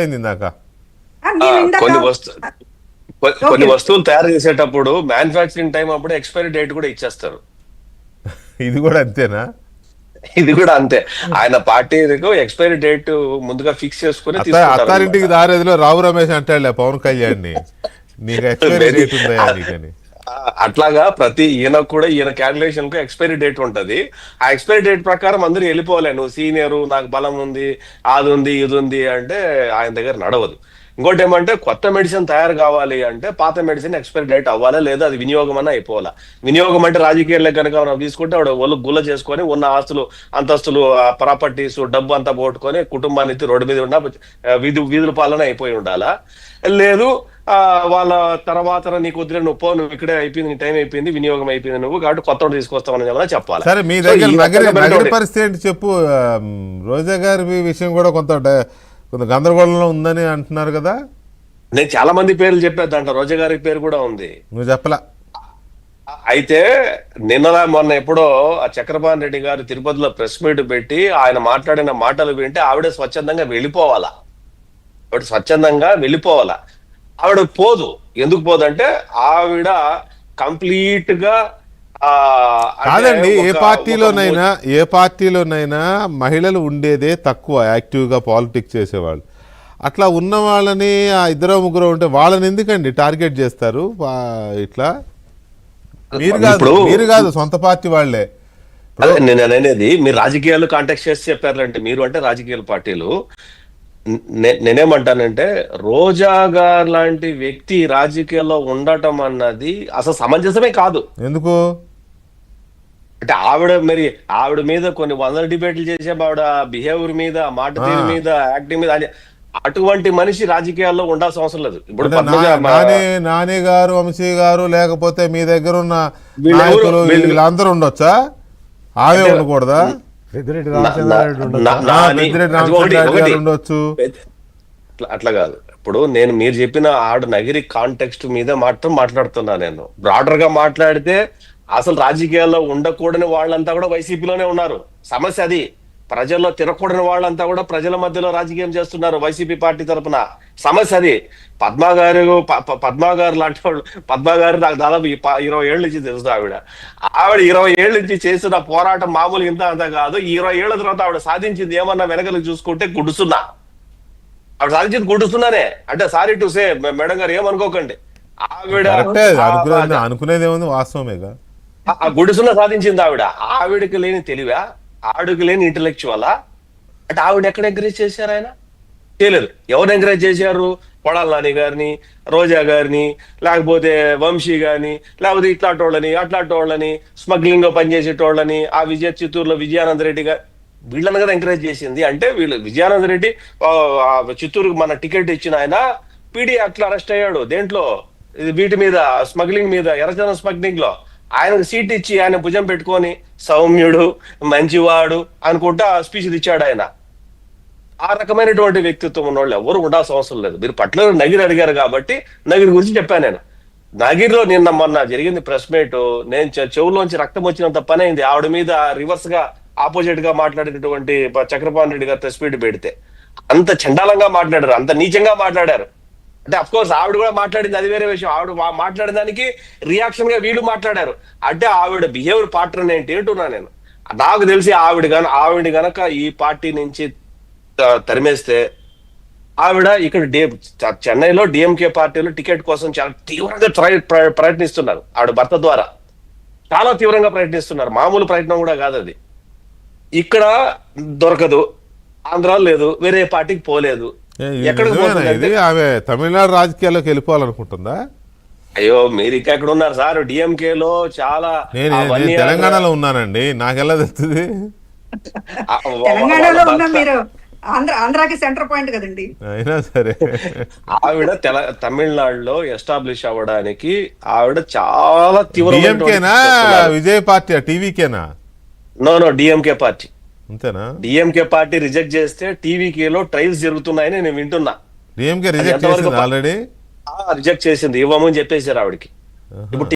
ఇందాక కొన్ని వస్తువులు తయారు చేసేటప్పుడు మ్యానుఫ్యాక్చరింగ్ టైం అప్పుడు ఎక్స్పైరీ డేట్ కూడా ఇచ్చేస్తారు. ఇది కూడా అంతేనా? ఇది కూడా అంతే. ఆయన పార్టీ ఎక్స్పైరీ డేట్ ముందుగా ఫిక్స్ చేసుకుని అత్తారింటికి దారేదిలో రావు రమేష్ అంటాడులే పవన్ కళ్యాణ్ ని, నీకు ఎక్స్పైరీ డేట్ ఉందా నీకని. అట్లాగా ప్రతి ఈయన క్యాలిక్యులేషన్ కు ఎక్స్పైరీ డేట్ ఉంటది. ఆ ఎక్స్పైరీ డేట్ ప్రకారం అందరూ వెళ్ళిపోలే, నువ్వు సీనియర్, నాకు బలం ఉంది, అది ఉంది, ఇది ఉంది అంటే ఆయన దగ్గర నడవదు. ఇంకోటి ఏమంటే కొత్త మెడిసిన్ తయారు కావాలి అంటే పాత మెడిసిన్ ఎక్స్పైరీ డేట్ అవ్వాలా లేదా అది వినియోగం అన్నా అయిపోవాలా. వినియోగం అంటే రాజకీయాల్లో కనుక మనం తీసుకుంటే వాడు ఒళ్ళు గుల్ల చేసుకొని ఉన్న ఆస్తులు అంతస్తులు ప్రాపర్టీస్ డబ్బు అంతా పోగొట్టుకొని కుటుంబాన్ని రోడ్డు మీద ఉన్న వీధుల పాలన అయిపోయి ఉండాలా. లేదు వాళ్ళ తర్వాత నీకు వద్దులే, నువ్వు ఇక్కడే అయిపోయింది, నీ టైం అయిపోయింది, వినియోగం అయిపోయింది, నువ్వు కాబట్టి కొత్త తీసుకొస్తామని ఏమైనా చెప్పాలి. సరే, మీ దగ్గర నగర పరిస్థితి ఏంటి చెప్పు. రోజా గారి విషయం కూడా కొంత గందరగోళంలో ఉందని అంటున్నారు కదా. నేను చాలా మంది పేర్లు చెప్పేద్దంట, రోజా గారి పేరు కూడా ఉంది, నువ్వు చెప్పలా. అయితే మొన్న ఎప్పుడో ఆ చక్రపాణి రెడ్డి గారు తిరుపతిలో ప్రెస్ మీట్ పెట్టి ఆయన మాట్లాడిన మాటలు వింటే ఆవిడ స్వచ్ఛందంగా వెళ్ళిపోవాలా. ఆవిడ పోదు. ఎందుకు పోదంటే ఆవిడ కంప్లీట్ గా కాదండి, ఏ పార్టీలోనైనా మహిళలు ఉండేదే తక్కువ, యాక్టివ్గా పాలిటిక్స్ చేసేవాళ్ళు. అట్లా ఉన్న వాళ్ళని ఆ ఇద్దరు ముగ్గురు ఉంటే వాళ్ళని ఎందుకండి టార్గెట్ చేస్తారు ఇట్లా? మీరు కాదు, సొంత పార్టీ వాళ్లే. నేను అనేది మీరు రాజకీయాలు కాంటాక్ట్ చేసి చెప్పారంటే మీరు అంటే రాజకీయ పార్టీలు. నేనేమంటానంటే రోజా గారు లాంటి వ్యక్తి రాజకీయాల్లో ఉండటం అన్నది అసలు సమంజసమే కాదు. ఎందుకు అంటే ఆవిడ మీద కొన్ని వందల డిబేట్లు చేసే ఆవిడ బిహేవియర్ మీద, మాట తీరు మీద, యాక్టింగ్ మీద, అటువంటి మనిషి రాజకీయాల్లో ఉండాల్సిన అవసరం లేదు. ఇప్పుడు నాని గారు, వంశీ గారు, లేకపోతే మీ దగ్గర ఉన్న నాయకులు వీళ్ళందరూ ఉండొచ్చా? ఆవే ఉండకూడదా? ఉండొచ్చు. అట్లా కాదు. ఇప్పుడు మీరు చెప్పిన నగిరి కాంటెక్స్ట్ మీద మాత్రం మాట్లాడుతున్నా. నేను బ్రాడర్ గా మాట్లాడితే అసలు రాజకీయాల్లో ఉండకూడని వాళ్ళంతా కూడా వైసీపీలోనే ఉన్నారు. సమస్య అది. ప్రజల్లో తిరగకూడని వాళ్ళంతా కూడా ప్రజల మధ్యలో రాజకీయం చేస్తున్నారు వైసీపీ పార్టీ తరఫున. సమస్య అది. పద్మా గారు లాంటి వాళ్ళు, పద్మా గారు నాకు దాదాపు 20 ఏళ్ళ నుంచి తెలుసు. ఆవిడ 20 ఏళ్ళ నుంచి చేసిన పోరాటం మామూలు ఇంత అంత కాదు. 20 ఏళ్ల తర్వాత ఆవిడ సాధించింది ఏమన్నా వెనకలు చూసుకుంటే గుడుస్తున్నా. ఆవిడ సాధించింది గుడుస్తున్నానే. అంటే సారీ టు సే మేడం గారు, ఏమనుకోకండి. ఆవిడ అనుకునేది ఏముంది, వాస్తవమేగా. ఆ గుడిసున్న సాధించింది ఆవిడ. ఆవిడకి లేని తెలివా, ఆవిడకి లేని ఇంటలెక్చువలా? అంటే ఆవిడ ఎక్కడ ఎంకరేజ్ చేశారు? ఆయన చేయలేదు. ఎవరు ఎంకరేజ్ చేశారు? కొడాల నాని గారిని, రోజా గారిని, లేకపోతే వంశీ గారిని, లేకపోతే అట్లాంటోళ్ళని స్మగ్లింగ్ లో పనిచేసేటోళ్ళని, ఆ చిత్తూరులో విజయానంద రెడ్డి గారు, వీళ్ళని కదా ఎంకరేజ్ చేసింది. అంటే వీళ్ళు విజయానంద రెడ్డి చిత్తూరుకు మన టికెట్ ఇచ్చిన ఆయన పీడీ అట్లా అరెస్ట్ అయ్యాడు. దేంట్లో? వీటి మీద, స్మగ్లింగ్ మీద, ఎర్రచందనం స్మగ్లింగ్ లో. ఆయనకు సీట్ ఇచ్చి ఆయన భుజం పెట్టుకొని సౌమ్యుడు, మంచివాడు అనుకుంటా స్పీచ్ ఇచ్చాడు ఆయన. ఆ రకమైనటువంటి వ్యక్తిత్వం ఉన్న వాళ్ళు ఎవరు ఉండాల్సిన అవసరం లేదు. మీరు పట్ల నగిరి అడిగారు కాబట్టి నగిరి గురించి చెప్పాను నేను. నగిరిలో మొన్న జరిగింది ప్రెస్ మీట్. నేను చెవులోంచి రక్తం వచ్చినంత పని అయింది. ఆవిడ మీద రివర్స్ గా ఆపోజిట్ గా మాట్లాడినటువంటి చక్రపాణి రెడ్డి గారు ప్రెస్ మీట్ పెడితే అంత చండాలంగా మాట్లాడారు, అంత నీచంగా మాట్లాడారు. అంటే అఫ్ కోర్స్ ఆవిడ కూడా మాట్లాడింది, అది వేరే విషయం. ఆవిడ మాట్లాడిన దానికి రియాక్షన్ గా వీళ్ళు మాట్లాడారు. అంటే ఆవిడ బిహేవియర్ పాటర్న్ ఏంటున్నా నేను. నాకు తెలిసి ఆవిడ గనక ఈ పార్టీ నుంచి తరిమేస్తే ఆవిడ ఇక్కడ చెన్నైలో డిఎంకే పార్టీలో టికెట్ కోసం చాలా తీవ్రంగా ప్రయత్నిస్తున్నారు. ఆవిడ భర్త ద్వారా చాలా తీవ్రంగా ప్రయత్నిస్తున్నారు. మామూలు ప్రయత్నం కూడా కాదు అది. ఇక్కడ దొరకదు, ఆంధ్రాలో లేదు, వేరే పార్టీకి పోలేదు. ఆమె తమిళనాడు రాజకీయాల్లోకి వెళ్ళిపోవాలనుకుంటుందా? అయ్యో, మీరు ఇంకా ఎక్కడ ఉన్నారు సార్? డిఎంకే లో చాలా. నేను తెలంగాణలో ఉన్నానండి, నాకెలా తెలుస్తుంది? ఆంధ్రాకి సెంటర్ పాయింట్ కదండి. అయినా సరే ఆవిడ తమిళనాడులో ఎస్టాబ్లిష్ అవ్వడానికి ఆవిడ చాలా తీవ్రంగా. విజయ్ పార్టీ టీవీకేనా? No, DMK party. అంతేనా? డిఎంకే పార్టీ రిజెక్ట్ చేస్తే టీవీకేలో ట్రయల్స్ జరుగుతున్నాయని నేను వింటున్నా. డిఎంకే రిజెక్ట్ చేసింది, ఆల్రెడీ రిజెక్ట్ చేసింది, ఇవ్వమని చెప్పేశారు ఆవిడకి. ఇప్పుడు